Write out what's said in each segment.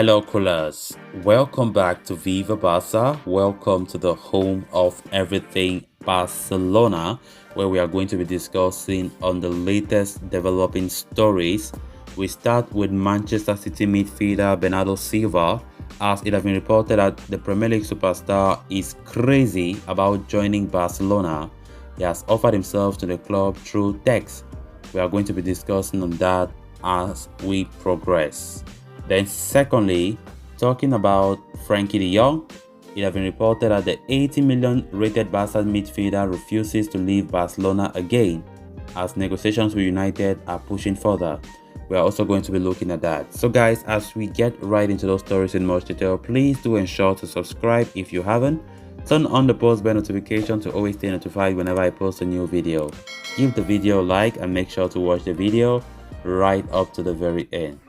Hello, coolers. Welcome back to Viva Barca. Welcome to the home of everything Barcelona, where we are going to be discussing on the latest developing stories. We start with Manchester City midfielder Bernardo Silva, as it has been reported that the Premier League superstar is crazy about joining Barcelona. He has offered himself to the club through text. We are going to be discussing on that as we progress. Then secondly, talking about Frenkie de Jong, it has been reported that the 80 million rated Barca midfielder refuses to leave Barcelona again, as negotiations with United are pushing further. We are also going to be looking at that. So guys, as we get right into those stories in much detail, please do ensure to subscribe if you haven't. Turn on the post bell notification to always stay notified whenever I post a new video. Give the video a like and make sure to watch the video right up to the very end.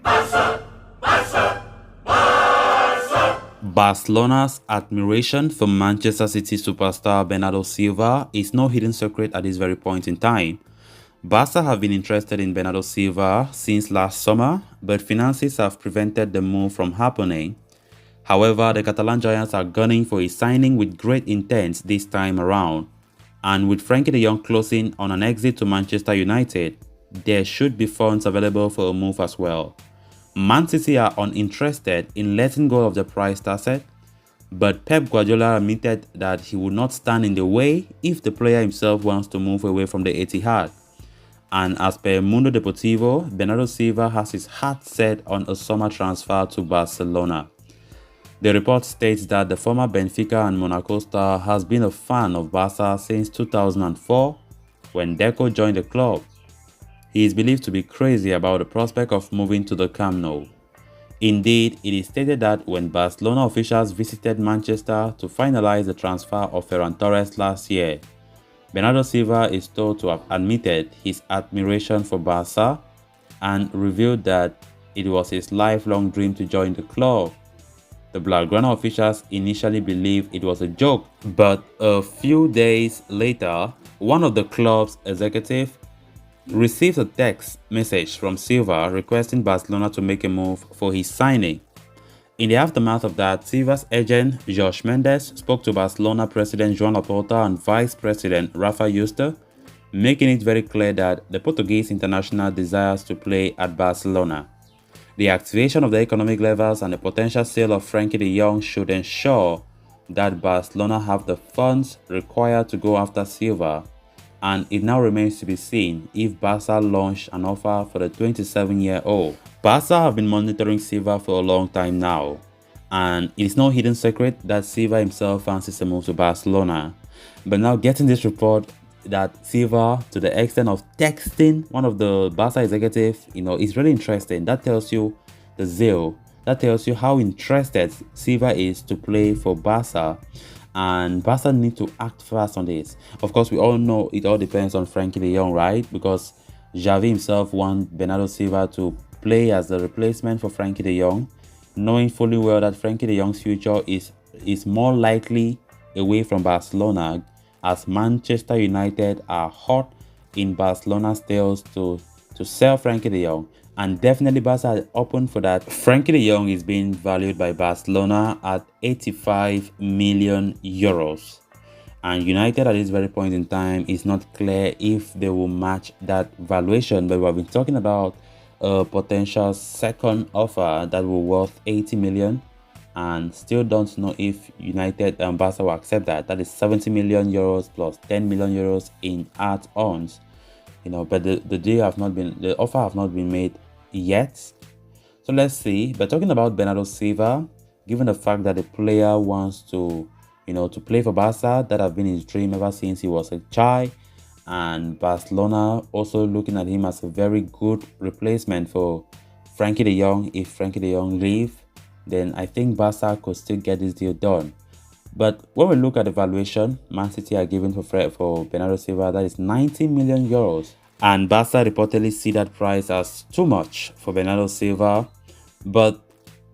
Barcelona's admiration for Manchester City superstar Bernardo Silva is no hidden secret at this very point in time. Barca have been interested in Bernardo Silva since last summer, but finances have prevented the move from happening. However, the Catalan Giants are gunning for his signing with great intent this time around, and with Frenkie de Jong closing on an exit to Manchester United, there should be funds available for a move as well. Man City are uninterested in letting go of the prized asset, but Pep Guardiola admitted that he would not stand in the way if the player himself wants to move away from the Etihad. And as per Mundo Deportivo, Bernardo Silva has his heart set on a summer transfer to Barcelona. The report states that the former Benfica and Monaco star has been a fan of Barca since 2004 when Deco joined the club. He is believed to be crazy about the prospect of moving to the Camp Nou. Indeed, it is stated that when Barcelona officials visited Manchester to finalize the transfer of Ferran Torres last year, Bernardo Silva is told to have admitted his admiration for Barca and revealed that it was his lifelong dream to join the club. The Blaugrana officials initially believed it was a joke, but a few days later, one of the club's executives received a text message from Silva requesting Barcelona to make a move for his signing. In the aftermath of that, Silva's agent Jorge Mendes spoke to Barcelona president Joan Laporta and vice president Rafa Yuste, making it very clear that the Portuguese international desires to play at Barcelona. The activation of the economic levers and the potential sale of Frenkie de Jong should ensure that Barcelona have the funds required to go after Silva, and it now remains to be seen if Barca launch an offer for the 27-year-old. Barca have been monitoring Silva for a long time now, and it is no hidden secret that Silva himself fancies a move to Barcelona. But now getting this report that Silva, to the extent of texting one of the Barca executives, is really interesting. That tells you the zeal. That tells you how interested Silva is to play for Barca. And Barca need to act fast on this. Of course, we all know it all depends on Frenkie de Jong, right? Because Xavi himself want Bernardo Silva to play as the replacement for Frenkie de Jong, knowing fully well that Frenkie de Jong's future is more likely away from Barcelona, as Manchester United are hot in Barcelona's tails to sell Frenkie de Jong. And definitely Barca are open for that. Frenkie de Jong is being valued by Barcelona at 85 million euros. And United at this very point in time is not clear if they will match that valuation. But we have been talking about a potential second offer that will worth 80 million. And still don't know if United and Barca will accept that. That is 70 million euros plus 10 million euros in add-ons. But the offer have not been made yet. So let's see. But talking about Bernardo Silva, given the fact that the player wants to play for Barca, that have been his dream ever since he was a child, and Barcelona also looking at him as a very good replacement for Frenkie de Jong. If Frenkie de Jong leave, then I think Barca could still get this deal done. But when we look at the valuation Man City are giving for Bernardo Silva, that is 90 million euros. And Barca reportedly see that price as too much for Bernardo Silva. But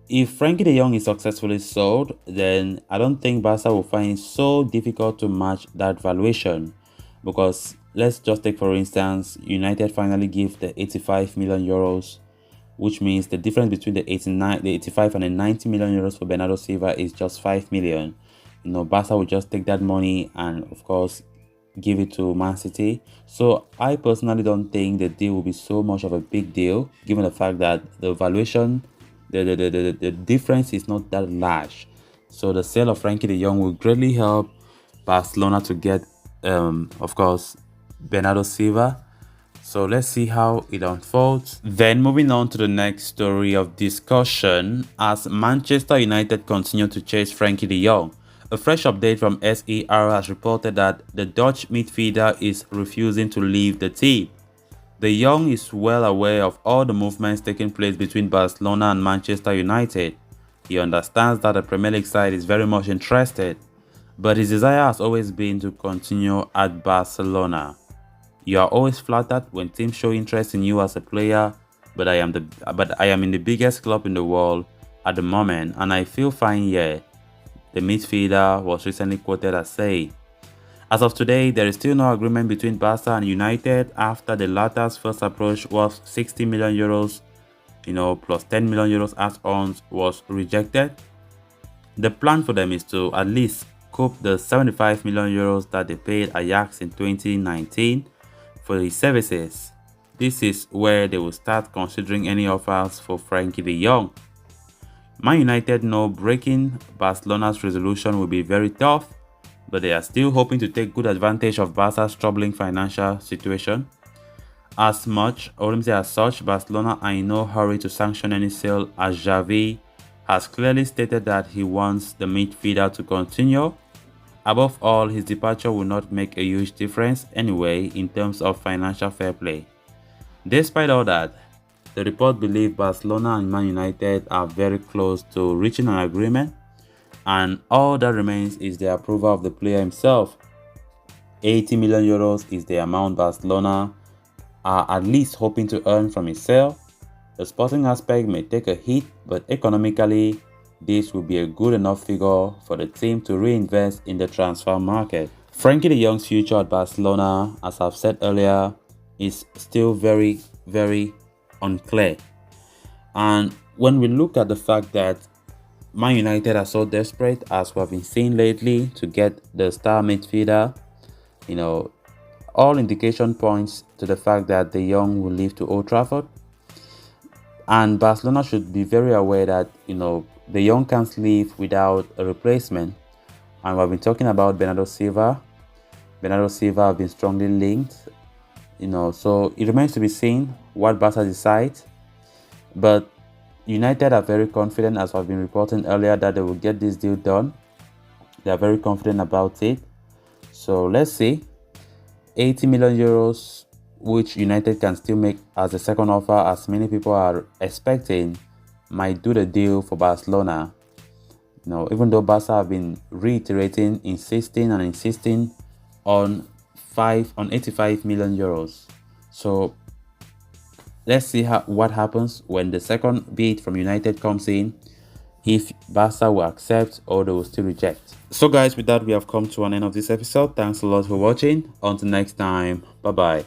if Frenkie de Jong is successfully sold, then I don't think Barca will find it so difficult to match that valuation. Because let's just take for instance, United finally give the 85 million euros which means the difference between the 85 and the 90 million euros for Bernardo Silva is just 5 million. Barca will just take that money and, of course, give it to Man City. So I personally don't think the deal will be so much of a big deal, given the fact that the valuation, the difference is not that large. So the sale of Frenkie de Jong will greatly help Barcelona to get, of course, Bernardo Silva. So let's see how it unfolds. Then moving on to the next story of discussion, as Manchester United continue to chase Frenkie de Jong. A fresh update from SER has reported that the Dutch midfielder is refusing to leave the team. De Jong is well aware of all the movements taking place between Barcelona and Manchester United. He understands that the Premier League side is very much interested, but his desire has always been to continue at Barcelona. You are always flattered when teams show interest in you as a player, but I am in the biggest club in the world at the moment, and I feel fine here, the midfielder was recently quoted as saying. As of today, there is still no agreement between Barca and United after the latter's first approach was 60 million euros, plus 10 million euros add-ons was rejected. The plan for them is to at least cope the 75 million euros that they paid Ajax in 2019 for his services. This is where they will start considering any offers for Frenkie de Jong. Man United know breaking Barcelona's resolution will be very tough, but they are still hoping to take good advantage of Barca's troubling financial situation. As such, Barcelona are in no hurry to sanction any sale, as Xavi has clearly stated that he wants the midfielder to continue. Above all, his departure will not make a huge difference anyway in terms of financial fair play. Despite all that, the report believes Barcelona and Man United are very close to reaching an agreement, and all that remains is the approval of the player himself. 80 million euros is the amount Barcelona are at least hoping to earn from his sale. The sporting aspect may take a hit, but economically, this will be a good enough figure for the team to reinvest in the transfer market. Frenkie de Jong's future at Barcelona, as I've said earlier, is still very, very unclear. And when we look at the fact that Man United are so desperate, as we have been seeing lately, to get the star midfielder, all indication points to the fact that De Jong will leave to Old Trafford. And Barcelona should be very aware that, De Jong can't leave without a replacement. And we've been talking about Bernardo Silva. Bernardo Silva have been strongly linked, so it remains to be seen what Barca decides. But United are very confident, as I've been reporting earlier, that they will get this deal done. They are very confident about it. So let's see. 80 million euros, which United can still make as a second offer, as many people are expecting, might do the deal for Barcelona. Even though Barca have been reiterating, insisting on 85 million euros. So let's see what happens when the second bid from United comes in, if Barca will accept or they will still reject. So guys, with that, we have come to an end of this episode. Thanks a lot for watching. Until next time, bye bye.